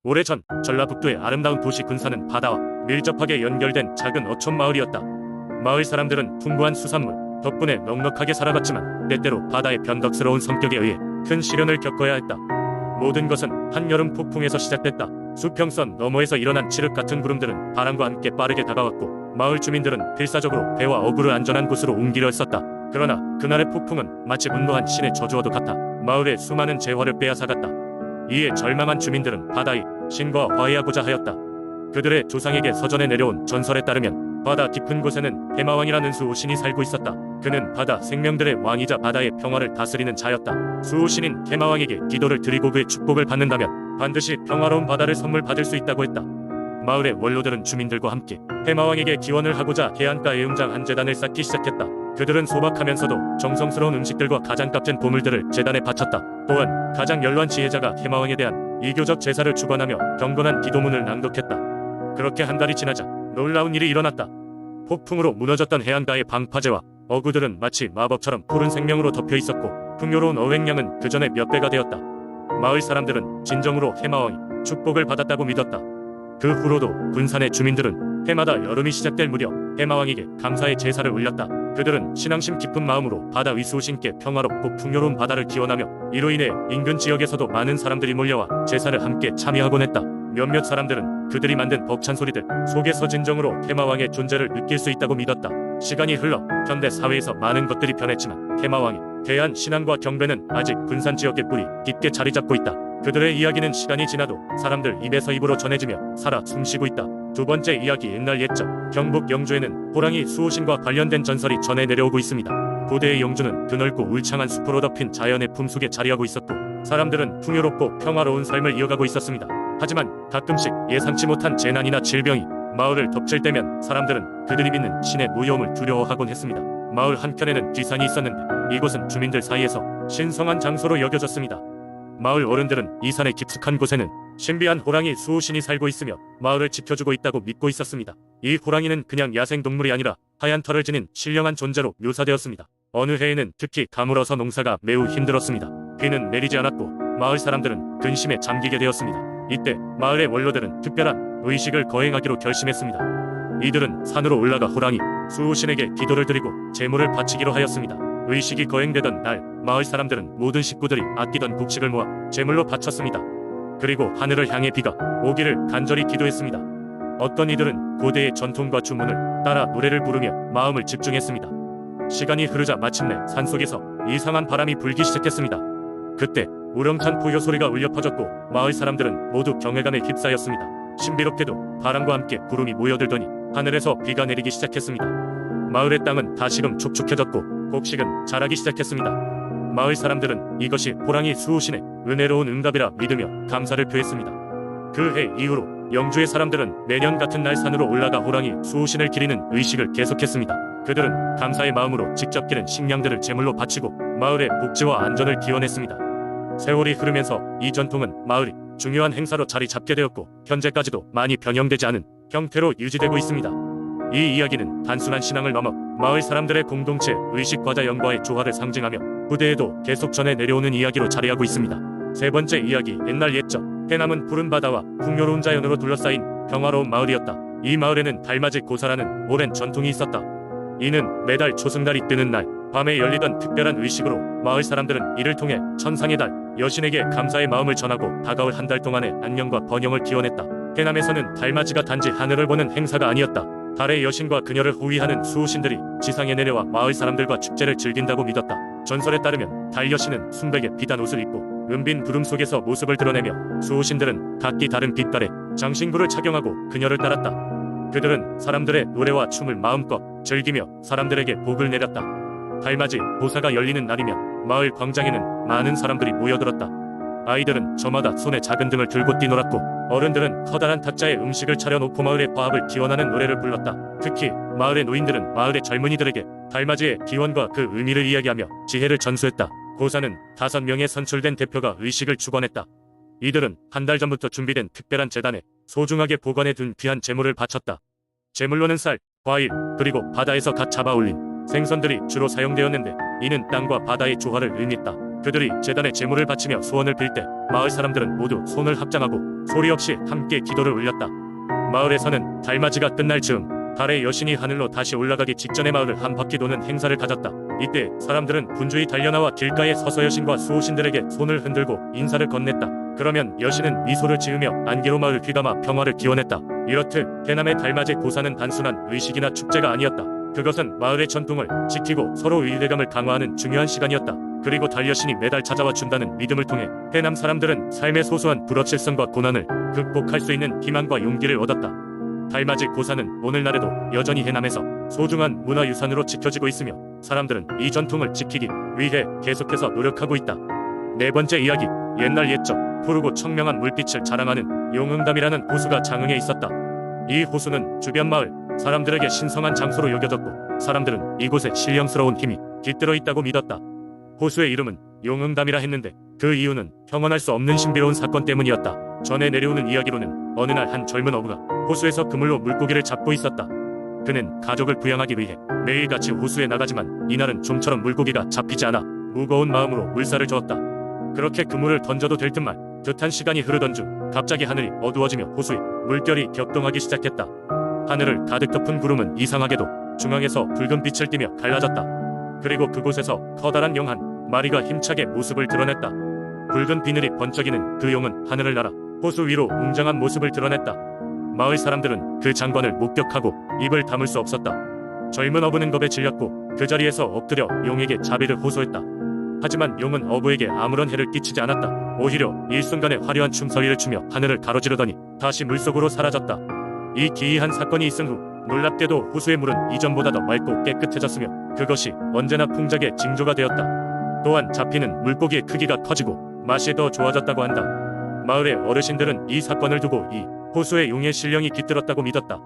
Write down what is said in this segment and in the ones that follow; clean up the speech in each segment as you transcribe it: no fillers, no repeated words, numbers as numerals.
오래전 전라북도의 아름다운 도시 군산은 바다와 밀접하게 연결된 작은 어촌 마을이었다. 마을 사람들은 풍부한 수산물 덕분에 넉넉하게 살아갔지만 때때로 바다의 변덕스러운 성격에 의해 큰 시련을 겪어야 했다. 모든 것은 한여름 폭풍에서 시작됐다. 수평선 너머에서 일어난 칠흑 같은 구름들은 바람과 함께 빠르게 다가왔고 마을 주민들은 필사적으로 배와 어구를 안전한 곳으로 옮기려 했었다. 그러나 그날의 폭풍은 마치 분노한 신의 저주와도 같아 마을의 수많은 재화를 빼앗아갔다. 이에 절망한 주민들은 바다의 신과 화해하고자 하였다. 그들의 조상에게 서전에 내려온 전설에 따르면 바다 깊은 곳에는 해마왕이라는 수호신이 살고 있었다. 그는 바다 생명들의 왕이자 바다의 평화를 다스리는 자였다. 수호신인 해마왕에게 기도를 드리고 그의 축복을 받는다면 반드시 평화로운 바다를 선물 받을 수 있다고 했다. 마을의 원로들은 주민들과 함께 해마왕에게 기원을 하고자 해안가에 웅장한 제단을 쌓기 시작했다. 그들은 소박하면서도 정성스러운 음식들과 가장 값진 보물들을 제단에 바쳤다. 또한 가장 연로한 지혜자가 해마왕에 대한 이교적 제사를 주관하며 경건한 기도문을 낭독했다. 그렇게 한 달이 지나자 놀라운 일이 일어났다. 폭풍으로 무너졌던 해안가의 방파제와 어구들은 마치 마법처럼 푸른 생명으로 덮여 있었고 풍요로운 어획량은 그 전에 몇 배가 되었다. 마을 사람들은 진정으로 해마왕이 축복을 받았다고 믿었다. 그 후로도 군산의 주민들은 해마다 여름이 시작될 무렵 해마왕에게 감사의 제사를 올렸다. 그들은 신앙심 깊은 마음으로 바다 위수호신께 평화롭고 풍요로운 바다를 기원하며 이로 인해 인근 지역에서도 많은 사람들이 몰려와 제사를 함께 참여하곤 했다. 몇몇 사람들은 그들이 만든 벅찬 소리들 속에서 진정으로 해마왕의 존재를 느낄 수 있다고 믿었다. 시간이 흘러 현대 사회에서 많은 것들이 변했지만 해마왕에 대한 신앙과 경배는 아직 군산 지역의 뿌리 깊게 자리 잡고 있다. 그들의 이야기는 시간이 지나도 사람들 입에서 입으로 전해지며 살아 숨쉬고 있다. 두 번째 이야기. 옛날 옛적 경북 영주에는 호랑이 수호신과 관련된 전설이 전해 내려오고 있습니다. 고대의 영주는 드넓고 울창한 숲으로 덮인 자연의 품속에 자리하고 있었고 사람들은 풍요롭고 평화로운 삶을 이어가고 있었습니다. 하지만 가끔씩 예상치 못한 재난이나 질병이 마을을 덮칠 때면 사람들은 그들이 믿는 신의 무서움을 두려워하곤 했습니다. 마을 한켠에는 뒷산이 있었는데 이곳은 주민들 사이에서 신성한 장소로 여겨졌습니다. 마을 어른들은 이 산의 깊숙한 곳에는 신비한 호랑이 수호신이 살고 있으며 마을을 지켜주고 있다고 믿고 있었습니다. 이 호랑이는 그냥 야생동물이 아니라 하얀 털을 지닌 신령한 존재로 묘사되었습니다. 어느 해에는 특히 가물어서 농사가 매우 힘들었습니다. 비는 내리지 않았고 마을 사람들은 근심에 잠기게 되었습니다. 이때 마을의 원로들은 특별한 의식을 거행하기로 결심했습니다. 이들은 산으로 올라가 호랑이 수호신에게 기도를 드리고 제물을 바치기로 하였습니다. 의식이 거행되던 날 마을 사람들은 모든 식구들이 아끼던 곡식을 모아 제물로 바쳤습니다. 그리고 하늘을 향해 비가 오기를 간절히 기도했습니다. 어떤 이들은 고대의 전통과 주문을 따라 노래를 부르며 마음을 집중했습니다. 시간이 흐르자 마침내 산속에서 이상한 바람이 불기 시작했습니다. 그때 우렁찬 포효 소리가 울려 퍼졌고 마을 사람들은 모두 경외감에 휩싸였습니다. 신비롭게도 바람과 함께 구름이 모여들더니 하늘에서 비가 내리기 시작했습니다. 마을의 땅은 다시금 촉촉해졌고 곡식은 자라기 시작했습니다. 마을 사람들은 이것이 호랑이 수호신의 은혜로운 응답이라 믿으며 감사를 표했습니다. 그 해 이후로 영주의 사람들은 매년 같은 날 산으로 올라가 호랑이 수호신을 기리는 의식을 계속했습니다. 그들은 감사의 마음으로 직접 기른 식량들을 제물로 바치고 마을의 복지와 안전을 기원했습니다. 세월이 흐르면서 이 전통은 마을이 중요한 행사로 자리 잡게 되었고 현재까지도 많이 변형되지 않은 형태로 유지되고 있습니다. 이 이야기는 단순한 신앙을 넘어 마을 사람들의 공동체 의식과자 영과의 조화를 상징하며 후대에도 계속 전해 내려오는 이야기로 자리하고 있습니다. 세 번째 이야기. 옛날 옛적 해남은 푸른 바다와 풍요로운 자연으로 둘러싸인 평화로운 마을이었다. 이 마을에는 달맞이 고사라는 오랜 전통이 있었다. 이는 매달 초승달이 뜨는 날 밤에 열리던 특별한 의식으로 마을 사람들은 이를 통해 천상의 달 여신에게 감사의 마음을 전하고 다가올 한 달 동안의 안녕과 번영을 기원했다. 해남에서는 달맞이가 단지 하늘을 보는 행사가 아니었다. 달의 여신과 그녀를 호위하는 수호신들이 지상에 내려와 마을 사람들과 축제를 즐긴다고 믿었다. 전설에 따르면 달 여신은 순백의 비단 옷을 입고 은빈 구름 속에서 모습을 드러내며 수호신들은 각기 다른 빛깔의 장신구를 착용하고 그녀를 따랐다. 그들은 사람들의 노래와 춤을 마음껏 즐기며 사람들에게 복을 내렸다. 달맞이 보사가 열리는 날이면 마을 광장에는 많은 사람들이 모여들었다. 아이들은 저마다 손에 작은 등을 들고 뛰놀았고 어른들은 커다란 탁자에 음식을 차려놓고 마을의 화합을 기원하는 노래를 불렀다. 특히 마을의 노인들은 마을의 젊은이들에게 달맞이의 기원과 그 의미를 이야기하며 지혜를 전수했다. 고사는 5명의 선출된 대표가 의식을 주관했다. 이들은 한 달 전부터 준비된 특별한 제단에 소중하게 보관해 둔 귀한 제물을 바쳤다. 제물로는 쌀, 과일, 그리고 바다에서 갓 잡아 올린 생선들이 주로 사용되었는데 이는 땅과 바다의 조화를 의미했다. 그들이 제단에 제물을 바치며 소원을 빌 때 마을 사람들은 모두 손을 합장하고 소리 없이 함께 기도를 올렸다. 마을에서는 달맞이가 끝날 즈음 달의 여신이 하늘로 다시 올라가기 직전에 마을을 한 바퀴 도는 행사를 가졌다. 이때 사람들은 분주히 달려나와 길가에 서서 여신과 수호신들에게 손을 흔들고 인사를 건넸다. 그러면 여신은 미소를 지으며 안개로 마을을 휘감아 평화를 기원했다. 이렇듯 해남의 달맞이 고사는 단순한 의식이나 축제가 아니었다. 그것은 마을의 전통을 지키고 서로 의대감을 강화하는 중요한 시간이었다. 그리고 달여신이 매달 찾아와 준다는 믿음을 통해 해남 사람들은 삶의 소소한 불확실성과 고난을 극복할 수 있는 희망과 용기를 얻었다. 달맞이 고사는 오늘날에도 여전히 해남에서 소중한 문화유산으로 지켜지고 있으며 사람들은 이 전통을 지키기 위해 계속해서 노력하고 있다. 네 번째 이야기, 옛날 옛적 푸르고 청명한 물빛을 자랑하는 용흥담이라는 호수가 장흥에 있었다. 이 호수는 주변 마을 사람들에게 신성한 장소로 여겨졌고 사람들은 이곳에 신령스러운 힘이 깃들어 있다고 믿었다. 호수의 이름은 용흥담이라 했는데 그 이유는 형언할 수 없는 신비로운 사건 때문이었다. 전해 내려오는 이야기로는 어느 날 한 젊은 어부가 호수에서 그물로 물고기를 잡고 있었다. 그는 가족을 부양하기 위해 매일같이 호수에 나가지만 이날은 좀처럼 물고기가 잡히지 않아 무거운 마음으로 물살을 저었다. 그렇게 그물을 던져도 될 듯만 듯한 시간이 흐르던 중 갑자기 하늘이 어두워지며 호수에 물결이 격동하기 시작했다. 하늘을 가득 덮은 구름은 이상하게도 중앙에서 붉은 빛을 띠며 갈라졌다. 그리고 그곳에서 커다란 용 한 마리가 힘차게 모습을 드러냈다. 붉은 비늘이 번쩍이는 그 용은 하늘을 날아 호수 위로 웅장한 모습을 드러냈다. 마을 사람들은 그 장관을 목격하고 입을 다물 수 없었다. 젊은 어부는 겁에 질렸고 그 자리에서 엎드려 용에게 자비를 호소했다. 하지만 용은 어부에게 아무런 해를 끼치지 않았다. 오히려 일순간에 화려한 춤소리를 추며 하늘을 가로지르더니 다시 물속으로 사라졌다. 이 기이한 사건이 있은 후 놀랍게도 호수의 물은 이전보다 더 맑고 깨끗해졌으며 그것이 언제나 풍작의 징조가 되었다. 또한 잡히는 물고기의 크기가 커지고 맛이 더 좋아졌다고 한다. 마을의 어르신들은 이 사건을 두고 이 호수의 용의 신령이 깃들었다고 믿었다.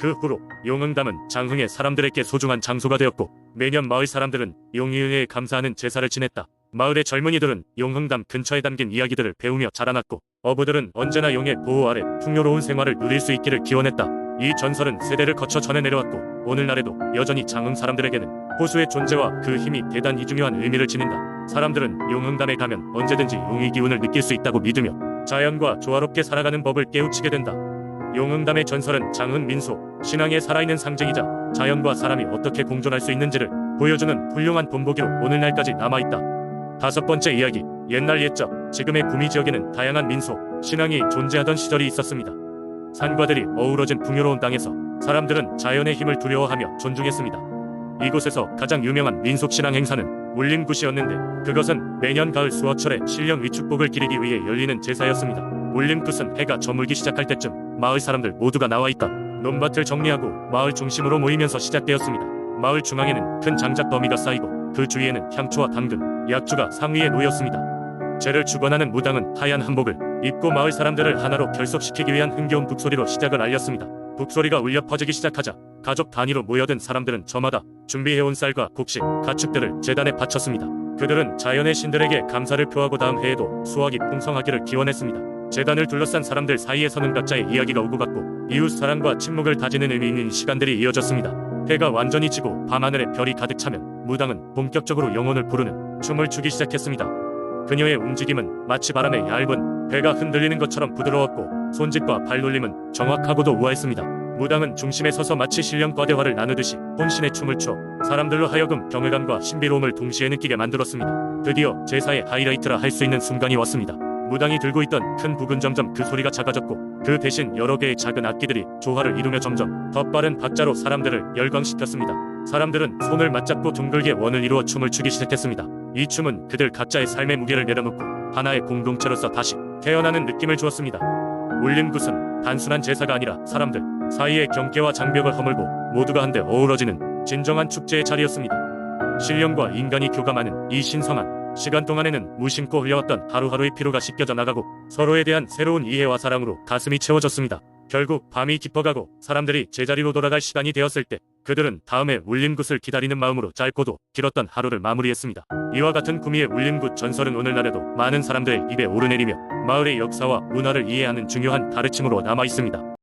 그 후로 용흥담은 장흥의 사람들에게 소중한 장소가 되었고 매년 마을 사람들은 용의은혜에 감사하는 제사를 지냈다. 마을의 젊은이들은 용흥담 근처에 담긴 이야기들을 배우며 자라났고 어부들은 언제나 용의 보호 아래 풍요로운 생활을 누릴 수 있기를 기원했다. 이 전설은 세대를 거쳐 전해 내려왔고 오늘날에도 여전히 장흥 사람들에게는 호수의 존재와 그 힘이 대단히 중요한 의미를 지닌다. 사람들은 용흥담에 가면 언제든지 용의 기운을 느낄 수 있다고 믿으며 자연과 조화롭게 살아가는 법을 깨우치게 된다. 용흥담의 전설은 장흥 민속, 신앙의 살아있는 상징이자 자연과 사람이 어떻게 공존할 수 있는지를 보여주는 훌륭한 본보기로 오늘날까지 남아있다. 다섯 번째 이야기, 옛날 옛적 지금의 구미 지역에는 다양한 민속, 신앙이 존재하던 시절이 있었습니다. 산과들이 어우러진 풍요로운 땅에서 사람들은 자연의 힘을 두려워하며 존중했습니다. 이곳에서 가장 유명한 민속신앙 행사는 울림굿이었는데 그것은 매년 가을 수어철에 신령 위축복을 기리기 위해 열리는 제사였습니다. 울림굿은 해가 저물기 시작할 때쯤 마을 사람들 모두가 나와있던 논밭을 정리하고 마을 중심으로 모이면서 시작되었습니다. 마을 중앙에는 큰 장작 더미가 쌓이고 그 주위에는 향초와 당근, 약주가 상위에 놓였습니다. 죄를 축원하는 무당은 하얀 한복을 입고 마을 사람들을 하나로 결속시키기 위한 흥겨운 북소리로 시작을 알렸습니다. 북소리가 울려 퍼지기 시작하자 가족 단위로 모여든 사람들은 저마다 준비해온 쌀과 곡식, 가축들을 제단에 바쳤습니다. 그들은 자연의 신들에게 감사를 표하고 다음 해에도 수확이 풍성하기를 기원했습니다. 제단을 둘러싼 사람들 사이에서는 각자의 이야기가 오고 갔고 이웃 사랑과 침묵을 다지는 의미 있는 시간들이 이어졌습니다. 해가 완전히 지고 밤하늘에 별이 가득 차면 무당은 본격적으로 영혼을 부르는 춤을 추기 시작했습니다. 그녀의 움직임은 마치 바람에 얇은 배가 흔들리는 것처럼 부드러웠고 손짓과 발놀림은 정확하고도 우아했습니다. 무당은 중심에 서서 마치 신령과 대화를 나누듯이 혼신의 춤을 추어 사람들로 하여금 경외감과 신비로움을 동시에 느끼게 만들었습니다. 드디어 제사의 하이라이트라 할 수 있는 순간이 왔습니다. 무당이 들고 있던 큰 북은 점점 그 소리가 작아졌고 그 대신 여러 개의 작은 악기들이 조화를 이루며 점점 더 빠른 박자로 사람들을 열광시켰습니다. 사람들은 손을 맞잡고 둥글게 원을 이루어 춤을 추기 시작했습니다. 이 춤은 그들 각자의 삶의 무게를 내려놓고 하나의 공동체로서 다시 태어나는 느낌을 주었습니다. 울림굿은 단순한 제사가 아니라 사람들 사이의 경계와 장벽을 허물고 모두가 한데 어우러지는 진정한 축제의 자리였습니다. 신령과 인간이 교감하는 이 신성한 시간 동안에는 무심코 흘려왔던 하루하루의 피로가 씻겨져 나가고 서로에 대한 새로운 이해와 사랑으로 가슴이 채워졌습니다. 결국 밤이 깊어가고 사람들이 제자리로 돌아갈 시간이 되었을 때 그들은 다음에 울림굿을 기다리는 마음으로 짧고도 길었던 하루를 마무리했습니다. 이와 같은 구미의 울림굿 전설은 오늘날에도 많은 사람들의 입에 오르내리며 마을의 역사와 문화를 이해하는 중요한 가르침으로 남아있습니다.